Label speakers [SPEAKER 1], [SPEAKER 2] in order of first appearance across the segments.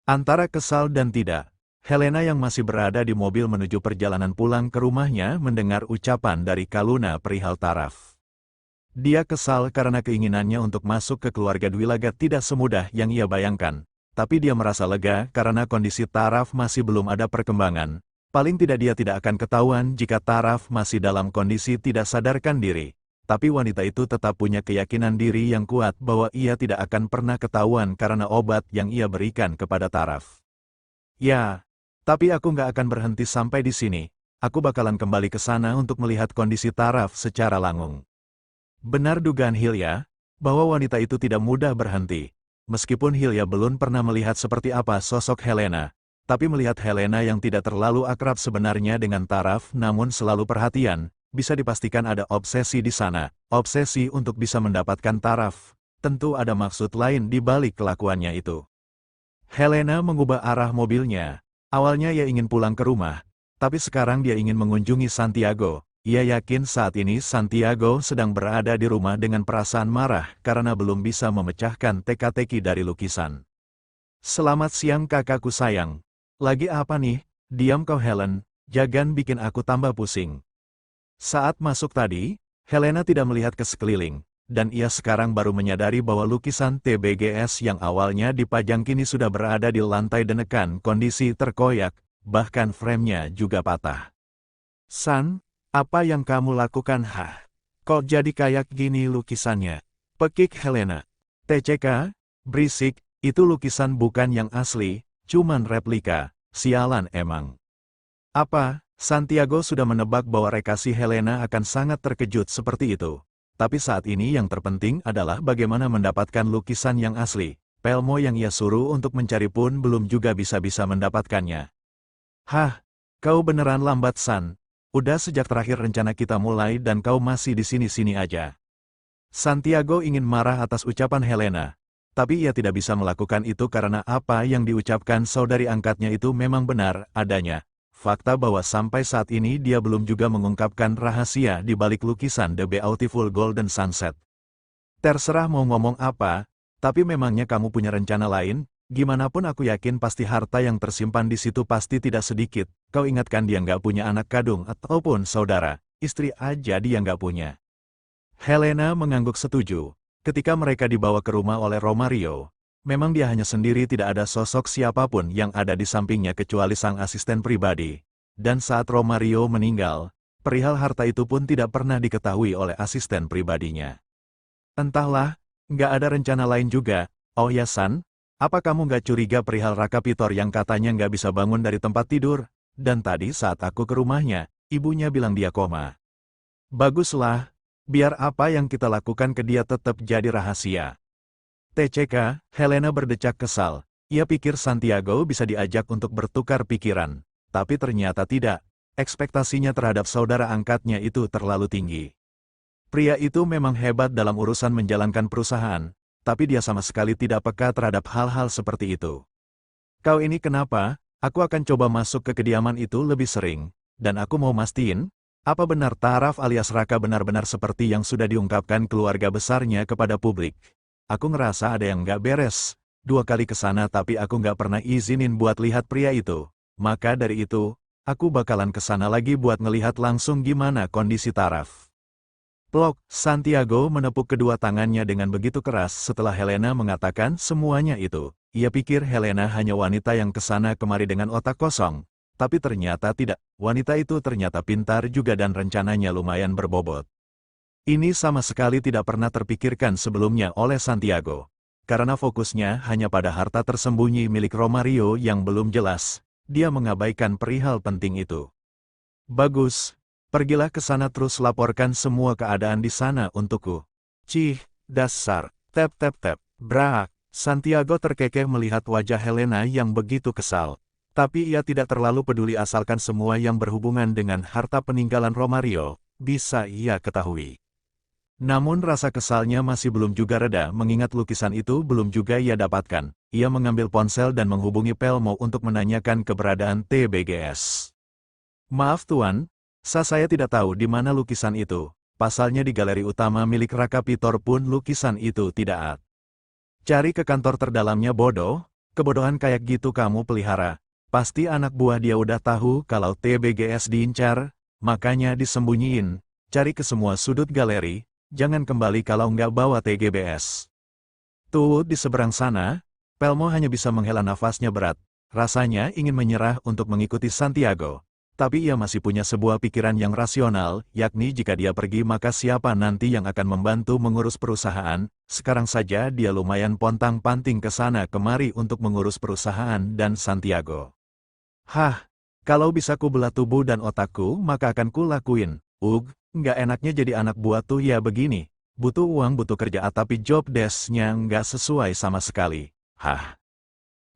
[SPEAKER 1] Antara kesal dan tidak, Helena yang masih berada di mobil menuju perjalanan pulang ke rumahnya mendengar ucapan dari Kaluna perihal taraf. Dia kesal karena keinginannya untuk masuk ke keluarga Dwilagat tidak semudah yang ia bayangkan, tapi dia merasa lega karena kondisi taraf masih belum ada perkembangan. Paling tidak dia tidak akan ketahuan jika taraf masih dalam kondisi tidak sadarkan diri. Tapi wanita itu tetap punya keyakinan diri yang kuat bahwa ia tidak akan pernah ketahuan karena obat yang ia berikan kepada taraf. Ya, tapi aku nggak akan berhenti sampai di sini. Aku bakalan kembali ke sana untuk melihat kondisi taraf secara langsung. Benar dugaan Hilya, bahwa wanita itu tidak mudah berhenti. Meskipun Hilya belum pernah melihat seperti apa sosok Helena, tapi melihat Helena yang tidak terlalu akrab sebenarnya dengan taraf namun selalu perhatian, bisa dipastikan ada obsesi di sana, obsesi untuk bisa mendapatkan taraf. Tentu ada maksud lain di balik kelakuannya itu. Helena mengubah arah mobilnya. Awalnya ia ingin pulang ke rumah, tapi sekarang dia ingin mengunjungi Santiago. Ia yakin saat ini Santiago sedang berada di rumah dengan perasaan marah karena belum bisa memecahkan teka-teki dari lukisan. Selamat siang kakakku sayang. Lagi apa nih? Diam kau Helen, jangan bikin aku tambah pusing. Saat masuk tadi, Helena tidak melihat ke sekeliling, dan ia sekarang baru menyadari bahwa lukisan TBGS yang awalnya dipajang kini sudah berada di lantai dengan kondisi terkoyak, bahkan framenya juga patah. San, apa yang kamu lakukan? Kok jadi kayak gini lukisannya? Pekik Helena. TCK, berisik, itu lukisan bukan yang asli, cuman replika, sialan emang. Apa? Santiago sudah menebak bahwa reaksi Helena akan sangat terkejut seperti itu. Tapi saat ini yang terpenting adalah bagaimana mendapatkan lukisan yang asli. Pelmo yang ia suruh untuk mencari pun belum juga bisa-bisa mendapatkannya. Hah? Kau beneran lambat San. Udah sejak terakhir rencana kita mulai dan kau masih di sini-sini aja. Santiago ingin marah atas ucapan Helena. Tapi ia tidak bisa melakukan itu karena apa yang diucapkan saudari angkatnya itu memang benar adanya. Fakta bahwa sampai saat ini dia belum juga mengungkapkan rahasia di balik lukisan The Beautiful Golden Sunset. Terserah mau ngomong apa, tapi memangnya kamu punya rencana lain? Gimana pun aku yakin pasti harta yang tersimpan di situ pasti tidak sedikit. Kau ingatkan dia nggak punya anak kandung ataupun saudara, istri aja dia nggak punya. Helena mengangguk setuju. Ketika mereka dibawa ke rumah oleh Romario, memang dia hanya sendiri, tidak ada sosok siapapun yang ada di sampingnya kecuali sang asisten pribadi. Dan saat Romario meninggal, perihal harta itu pun tidak pernah diketahui oleh asisten pribadinya. Entahlah, nggak ada rencana lain juga. Oh ya San, apa kamu nggak curiga perihal Raka Pitor yang katanya nggak bisa bangun dari tempat tidur? Dan tadi saat aku ke rumahnya, ibunya bilang dia koma. Baguslah, biar apa yang kita lakukan ke dia tetap jadi rahasia. TCK, Helena berdecak kesal. Ia pikir Santiago bisa diajak untuk bertukar pikiran. Tapi ternyata tidak. Ekspektasinya terhadap saudara angkatnya itu terlalu tinggi. Pria itu memang hebat dalam urusan menjalankan perusahaan, tapi dia sama sekali tidak peka terhadap hal-hal seperti itu. Kau ini kenapa? Aku akan coba masuk ke kediaman itu lebih sering. Dan aku mau mastiin, apa benar Taraf alias Raka benar-benar seperti yang sudah diungkapkan keluarga besarnya kepada publik? Aku ngerasa ada yang nggak beres. 2 kali ke sana tapi aku nggak pernah izinin buat lihat pria itu. Maka dari itu, aku bakalan ke sana lagi buat ngelihat langsung gimana kondisi Taraf. Plok, Santiago menepuk kedua tangannya dengan begitu keras setelah Helena mengatakan semuanya itu. Ia pikir Helena hanya wanita yang kesana kemari dengan otak kosong. Tapi ternyata tidak, wanita itu ternyata pintar juga dan rencananya lumayan berbobot. Ini sama sekali tidak pernah terpikirkan sebelumnya oleh Santiago. Karena fokusnya hanya pada harta tersembunyi milik Romario yang belum jelas, dia mengabaikan perihal penting itu. Bagus, pergilah ke sana terus laporkan semua keadaan di sana untukku. Cih, dasar, tep tep tep, brak. Santiago terkekeh melihat wajah Helena yang begitu kesal. Tapi ia tidak terlalu peduli asalkan semua yang berhubungan dengan harta peninggalan Romario, bisa ia ketahui. Namun rasa kesalnya masih belum juga reda mengingat lukisan itu belum juga ia dapatkan. Ia mengambil ponsel dan menghubungi Pelmo untuk menanyakan keberadaan TBGS. Maaf Tuan, saya tidak tahu di mana lukisan itu. Pasalnya di galeri utama milik Raka Pitor pun lukisan itu tidak ada. Cari ke kantor terdalamnya bodoh, Kebodohan kayak gitu kamu pelihara. Pasti anak buah dia udah tahu kalau TBGS diincar, makanya disembunyiin. Cari ke semua sudut galeri, jangan kembali kalau nggak bawa TGBS. Tuh di seberang sana, Pelmo hanya bisa menghela nafasnya berat. Rasanya ingin menyerah untuk mengikuti Santiago. Tapi ia masih punya sebuah pikiran yang rasional, yakni jika dia pergi maka siapa nanti yang akan membantu mengurus perusahaan. Sekarang saja dia lumayan pontang-panting ke sana kemari untuk mengurus perusahaan dan Santiago. Hah, kalau bisa ku belah tubuh dan otakku maka akan ku lakuin. Nggak enaknya jadi anak buah tuh ya begini. Butuh uang butuh kerja tapi job desk-nya nggak sesuai sama sekali. Hah.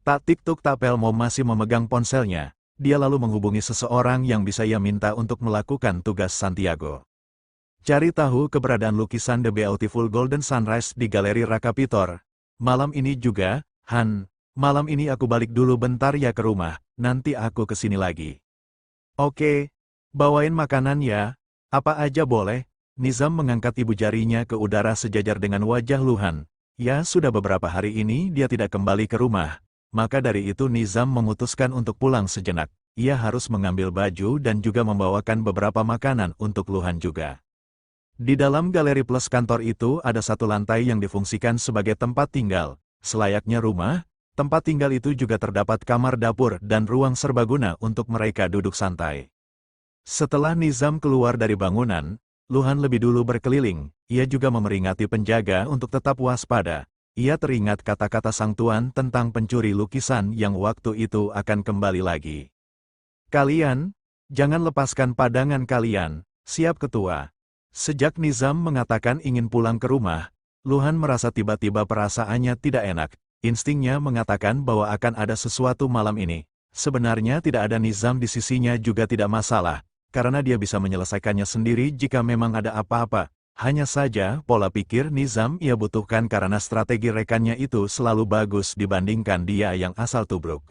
[SPEAKER 1] Tak tik-tuk tak Pelmo masih memegang ponselnya. Dia lalu menghubungi seseorang yang bisa ia minta untuk melakukan tugas Santiago. Cari tahu keberadaan lukisan The Beautiful Golden Sunrise di Galeri Rakapitor. Malam ini juga, Han. Malam ini aku balik dulu bentar ya ke rumah, nanti aku kesini lagi. Oke, bawain makanan ya. Apa aja boleh? Nizam mengangkat ibu jarinya ke udara sejajar dengan wajah Luhan. Ya sudah beberapa hari ini dia tidak kembali ke rumah. Maka dari itu Nizam memutuskan untuk pulang sejenak. Ia harus mengambil baju dan juga membawakan beberapa makanan untuk Luhan juga. Di dalam galeri plus kantor itu ada satu lantai yang difungsikan sebagai tempat tinggal. Selayaknya rumah, tempat tinggal itu juga terdapat kamar dapur dan ruang serbaguna untuk mereka duduk santai. Setelah Nizam keluar dari bangunan, Luhan lebih dulu berkeliling. Ia juga memeringati penjaga untuk tetap waspada. Ia teringat kata-kata sang tuan tentang pencuri lukisan yang waktu itu akan kembali lagi. Kalian, jangan lepaskan padangan kalian, siap ketua. Sejak Nizam mengatakan ingin pulang ke rumah, Luhan merasa tiba-tiba perasaannya tidak enak. Instingnya mengatakan bahwa akan ada sesuatu malam ini. Sebenarnya tidak ada Nizam di sisinya juga tidak masalah, karena dia bisa menyelesaikannya sendiri jika memang ada apa-apa. Hanya saja, pola pikir Nizam ia butuhkan karena strategi rekannya itu selalu bagus dibandingkan dia yang asal tubruk.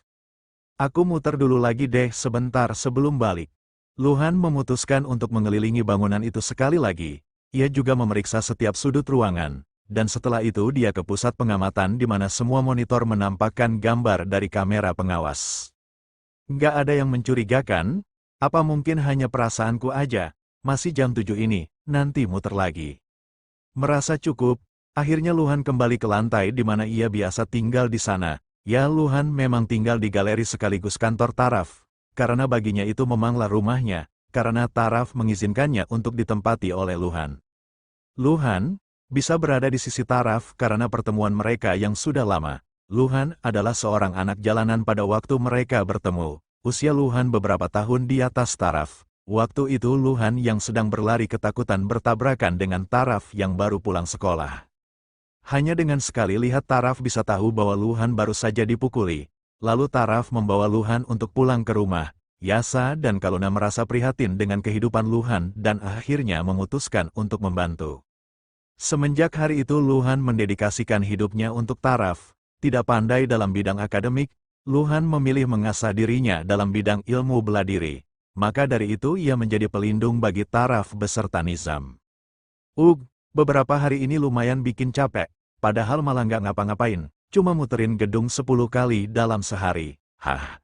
[SPEAKER 1] Aku muter dulu lagi deh sebentar sebelum balik. Luhan memutuskan untuk mengelilingi bangunan itu sekali lagi. Ia juga memeriksa setiap sudut ruangan. Dan setelah itu dia ke pusat pengamatan di mana semua monitor menampakkan gambar dari kamera pengawas. Nggak ada yang mencurigakan? Apa mungkin hanya perasaanku aja? Masih jam 7 ini. Nanti muter lagi. Merasa cukup, akhirnya Luhan kembali ke lantai di mana ia biasa tinggal di sana. Ya Luhan memang tinggal di galeri sekaligus kantor taraf, karena baginya itu memanglah rumahnya, karena taraf mengizinkannya untuk ditempati oleh Luhan. Luhan bisa berada di sisi taraf karena pertemuan mereka yang sudah lama. Luhan adalah seorang anak jalanan pada waktu mereka bertemu. Usia Luhan beberapa tahun di atas taraf. Waktu itu Luhan yang sedang berlari ketakutan bertabrakan dengan taraf yang baru pulang sekolah. Hanya dengan sekali lihat taraf bisa tahu bahwa Luhan baru saja dipukuli. Lalu taraf membawa Luhan untuk pulang ke rumah. Yasa dan Kaluna merasa prihatin dengan kehidupan Luhan dan akhirnya memutuskan untuk membantu. Semenjak hari itu Luhan mendedikasikan hidupnya untuk taraf. Tidak pandai dalam bidang akademik, Luhan memilih mengasah dirinya dalam bidang ilmu bela diri. Maka dari itu ia menjadi pelindung bagi taraf beserta Nizam. Beberapa hari ini lumayan bikin capek, padahal malah nggak ngapa-ngapain, cuma muterin gedung 10 kali dalam sehari. Hah.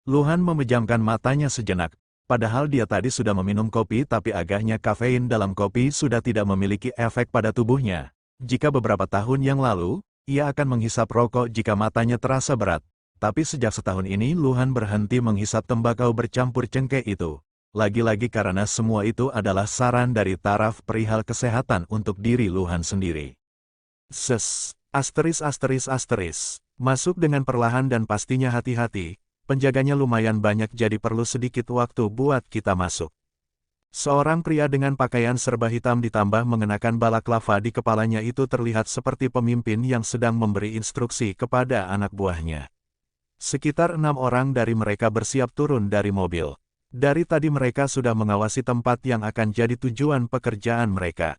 [SPEAKER 1] Luhan memejamkan matanya sejenak, padahal dia tadi sudah meminum kopi tapi agaknya kafein dalam kopi sudah tidak memiliki efek pada tubuhnya. Jika beberapa tahun yang lalu, ia akan menghisap rokok jika matanya terasa berat. Tapi sejak setahun ini Luhan berhenti menghisap tembakau bercampur cengkeh itu. Lagi-lagi karena semua itu adalah saran dari taraf perihal kesehatan untuk diri Luhan sendiri. Masuk dengan perlahan dan pastinya hati-hati, penjaganya lumayan banyak jadi perlu sedikit waktu buat kita masuk. Seorang pria dengan pakaian serba hitam ditambah mengenakan balaklava di kepalanya itu terlihat seperti pemimpin yang sedang memberi instruksi kepada anak buahnya. Sekitar 6 orang dari mereka bersiap turun dari mobil. Dari tadi mereka sudah mengawasi tempat yang akan jadi tujuan pekerjaan mereka.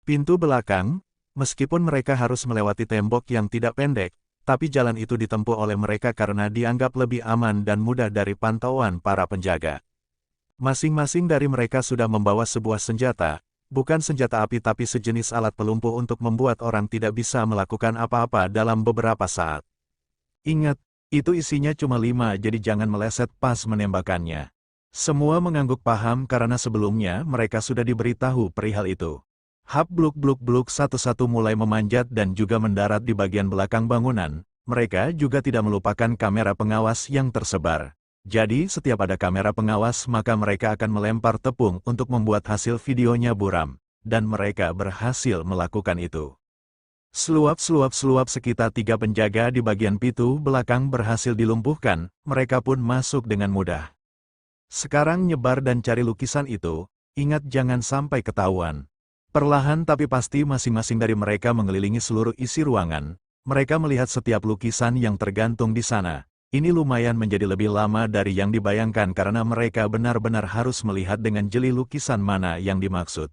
[SPEAKER 1] Pintu belakang, meskipun mereka harus melewati tembok yang tidak pendek, tapi jalan itu ditempuh oleh mereka karena dianggap lebih aman dan mudah dari pantauan para penjaga. Masing-masing dari mereka sudah membawa sebuah senjata, bukan senjata api tapi sejenis alat pelumpuh untuk membuat orang tidak bisa melakukan apa-apa dalam beberapa saat. Ingat, itu isinya cuma 5 jadi jangan meleset pas menembakkannya. Semua mengangguk paham karena sebelumnya mereka sudah diberitahu perihal itu. Hap bluk-bluk-bluk satu-satu mulai memanjat dan juga mendarat di bagian belakang bangunan. Mereka juga tidak melupakan kamera pengawas yang tersebar. Jadi setiap ada kamera pengawas maka mereka akan melempar tepung untuk membuat hasil videonya buram. Dan mereka berhasil melakukan itu. Seluap-seluap sekitar 3 penjaga di bagian pintu belakang berhasil dilumpuhkan, mereka pun masuk dengan mudah. Sekarang nyebar dan cari lukisan itu, ingat jangan sampai ketahuan. Perlahan tapi pasti masing-masing dari mereka mengelilingi seluruh isi ruangan. Mereka melihat setiap lukisan yang tergantung di sana. Ini lumayan menjadi lebih lama dari yang dibayangkan karena mereka benar-benar harus melihat dengan jeli lukisan mana yang dimaksud.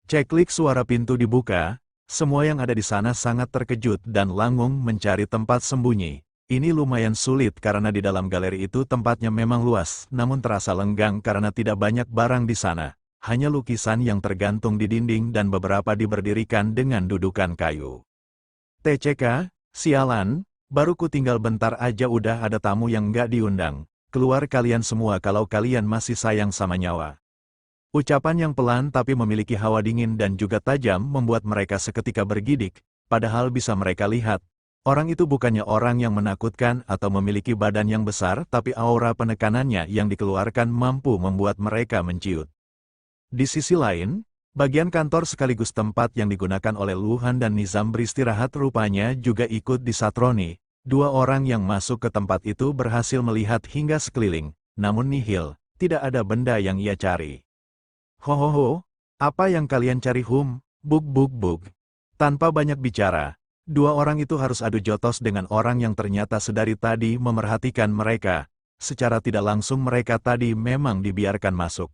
[SPEAKER 1] Ceklik suara pintu dibuka, semua yang ada di sana sangat terkejut dan langung mencari tempat sembunyi. Ini lumayan sulit karena di dalam galeri itu tempatnya memang luas, namun terasa lenggang karena tidak banyak barang di sana. Hanya lukisan yang tergantung di dinding dan beberapa diberdirikan dengan dudukan kayu. TCK, sialan, baru ku tinggal bentar aja udah ada tamu yang nggak diundang. Keluar kalian semua kalau kalian masih sayang sama nyawa. Ucapan yang pelan tapi memiliki hawa dingin dan juga tajam membuat mereka seketika bergidik, padahal bisa mereka lihat. Orang itu bukannya orang yang menakutkan atau memiliki badan yang besar tapi aura penekanannya yang dikeluarkan mampu membuat mereka menciut. Di sisi lain, bagian kantor sekaligus tempat yang digunakan oleh Luhan dan Nizam beristirahat rupanya juga ikut disatroni. 2 orang yang masuk ke tempat itu berhasil melihat hingga sekeliling, namun nihil, tidak ada benda yang ia cari. Hohoho, apa yang kalian cari Bug. Tanpa banyak bicara. 2 orang itu harus adu jotos dengan orang yang ternyata sedari tadi memerhatikan mereka. Secara tidak langsung mereka tadi memang dibiarkan masuk.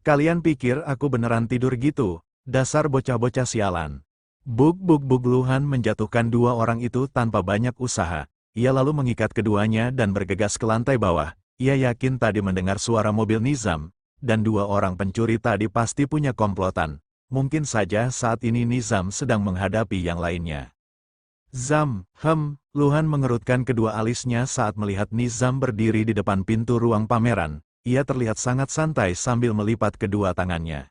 [SPEAKER 1] Kalian pikir aku beneran tidur gitu? Dasar bocah-bocah sialan. Bug. Luhan menjatuhkan 2 orang itu tanpa banyak usaha. Ia lalu mengikat keduanya dan bergegas ke lantai bawah. Ia yakin tadi mendengar suara mobil Nizam. Dan 2 orang pencuri tadi pasti punya komplotan. Mungkin saja saat ini Nizam sedang menghadapi yang lainnya. Luhan mengerutkan kedua alisnya saat melihat Nizam berdiri di depan pintu ruang pameran. Ia terlihat sangat santai sambil melipat kedua tangannya.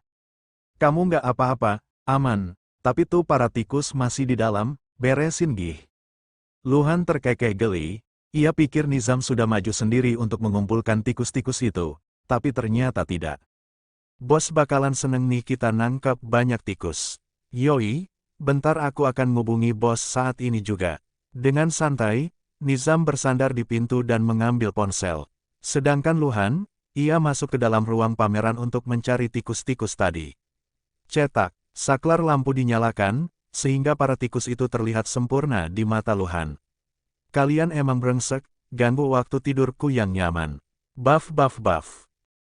[SPEAKER 1] Kamu nggak apa-apa, aman, tapi tuh para tikus masih di dalam, beresin gih. Luhan terkekeh geli, ia pikir Nizam sudah maju sendiri untuk mengumpulkan tikus-tikus itu, tapi ternyata tidak. Bos bakalan seneng nih kita nangkep banyak tikus. Yoi. Bentar aku akan ngubungi bos saat ini juga. Dengan santai, Nizam bersandar di pintu dan mengambil ponsel. Sedangkan Luhan, ia masuk ke dalam ruang pameran untuk mencari tikus-tikus tadi. Cetak, saklar lampu dinyalakan, sehingga para tikus itu terlihat sempurna di mata Luhan. Kalian emang brengsek, ganggu waktu tidurku yang nyaman. Buff.